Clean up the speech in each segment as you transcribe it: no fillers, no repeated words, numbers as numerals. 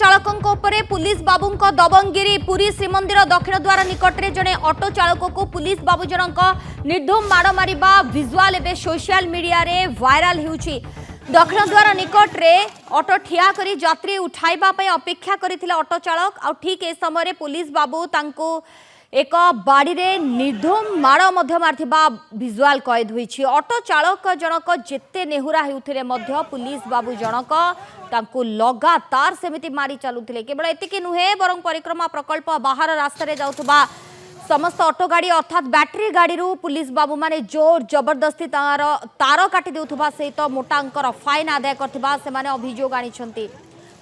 चालकों उपरे पुलिस बाबूंक दबंगिरी पुरी श्रीमंदिर दक्षिण द्वार निकट में जड़े ऑटो चालक को पुलिस बाबू जनक निर्धूम माड़ मारिबा विजुआल एवं सोशल मीडिया रे वायरल होउछि। दक्षिण द्वार निकट में ऑटो ठिया करी यात्री उठाइबा पई अपेक्षा करथिले ऑटो चालक आ ठीक ए समय पुलिस बाबू तांको एक बाड़ी रे निर्धूम माड़ मारथिबा विजुआल कैद होइछि। ऑटो चालक जनक जेते नेहुरा हेउथिले मध्य पुलिस बाबू जनक तांको लगातार सेमिति मारी चलुथिले। केवल एतिके नुहे बरं परिक्रमा प्रकल्प बाहर रास्ता रे जाउथबा समस्त ऑटो गाड़ी अर्थात बैटरी गाड़ी रू पुलिस बाबू माने जोर जबरदस्ती तार काटी देउथबा सहित मोटा अंकर फाइन आदाय करथिबा से माने अभियोग आनिछंती।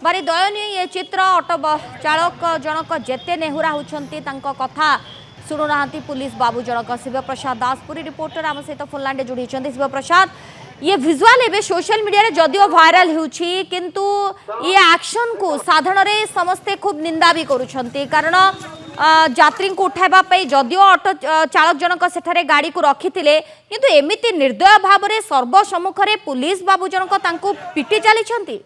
भारी दयनीय ये चित्र। ऑटो चालक जनक जेते नेहुरा होउछंती तांको कथा शुणुना पुलिस बाबू जनक। शिव प्रसाद दासपुरी रिपोर्टर आम सहित फोनलाइन जोड़ी शिव प्रसाद, ये विजुआल एवं सोशल मीडिया रे जदियो वायरल होउछि किंतु ये एक्शन को साधारण रे समस्ते खूब निंदा भी करूछंती कारण यात्री को उठाइबा पई जदियो ऑटो चालक जनक सेठारे गाड़ी को रखिथिले किंतु एमिति निर्दय भाव रे सर्वसम्मुख रे पुलिस बाबू जनक तांको पिटी चलीछंती।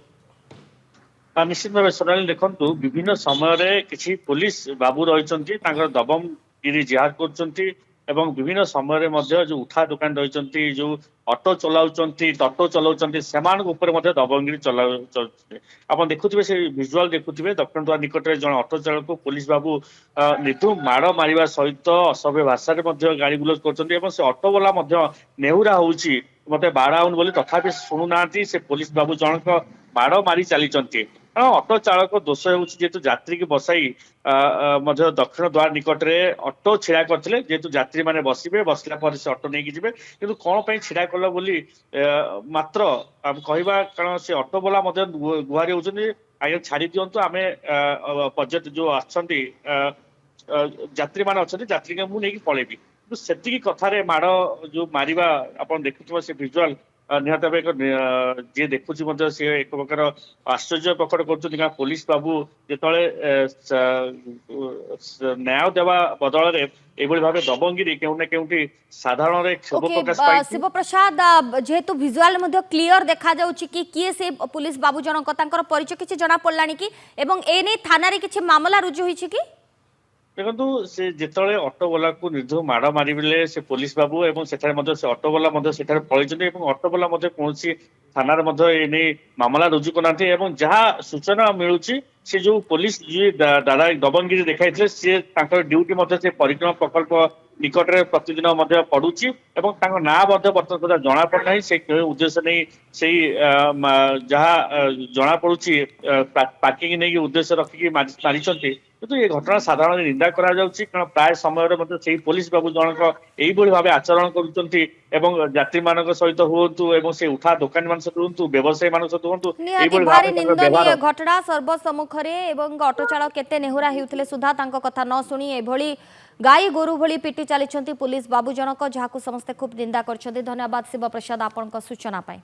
निश्चित भाव सोनाली देखु विभिन्न समय किसी पुलिस बाबू रही दबंगिरी जिहाद कर विभिन्न समय जो उठा दुकान रही जो ऑटो चलाउछंती टोटो चलाउछंती सेमान ऊपर दबंगिरी चलाउछंती। आप देखुथिबे से विजुआल देखुथिबे दक्षिण द्वार निकट में जन ऑटो चालक को पुलिस बाबू निर्धूम माड़ मारिबा सहित असभ्य भाषा गाड़ी गुलज कर से ऑटो वाला नेहुरा होउछि मते बाड़ाउन बोली तथापि शुणुना से पुलिस बाबू जनक माड़ मारी चली। ऑटो चालक दोष होतु यात्री की बसाई दक्षिण द्वार निकट में ऑटो छिड़ा करते जेहेतु यात्री मैंने बसवे बसला पर से ऑटो नहीं जिवे किंतु कौन पर छिड़ा कल बोली मात्र आम कहवा कारण से ऑटो वाला गुहारी होती आगे छाड़ी दिंतु आम पर्यटक जो आछंती यात्री मान अच्छा यात्री के मुझे पलैबी से कथार माड़ जो मारिबा आप देखुव से विजुआल निहत भाव जी देखुची सी एक प्रकार आश्चर्य प्रकट कर पुलिस बाबू जो न्याय देवा बदल भाव दबंगिरी के साधारण क्षोभ प्रकाश। शिव प्रसाद जेहेतु विजुआल क्लियर देखा जाउछि कि किए से पुलिस बाबू जनक तांकर परिचय किछि जना पड़लानी कि एवं एने थाना रे किछि मामला रुजु होइछि कि देखु से जिते ऑटो वाला को निर्धूम माड़ मारे से पुलिस बाबू और से ऑटो वाला पलैंट ऑटो वाला कौन थाना मामला रुजु करना जहाँ सूचना मिलूँ से जो पुलिस जी दादा दबंगिरी देखाई सी ड्यूटी से परिक्रमा प्रकल्प निकट में प्रतिदिन पड़ुची ना बर्तमान जना पड़ना से उद्देश्य नहीं से जहाँ जना पड़ी पार्किंग नहीं उद्देश्य रखिकी मारी तो ये घटना साधारण निंदा कारण प्राय समय पुलिस बाबू जनक यही भाव आचरण करुँच मान सहित हूँ से उठा दुकानी मान सहित हूँ व्यवसायी मान सहित हूँ घटना सर्वसम्मुख ऑटो चालक केते नेहुरा हेउथिले सुधा तांको कथा न सुनी एभली गाई गोरु भली पिटी चली पुलिस बाबू जनक जहाँ समस्ते खूब निंदा कर। धन्यवाद शिव प्रसाद आपन सूचना पाई।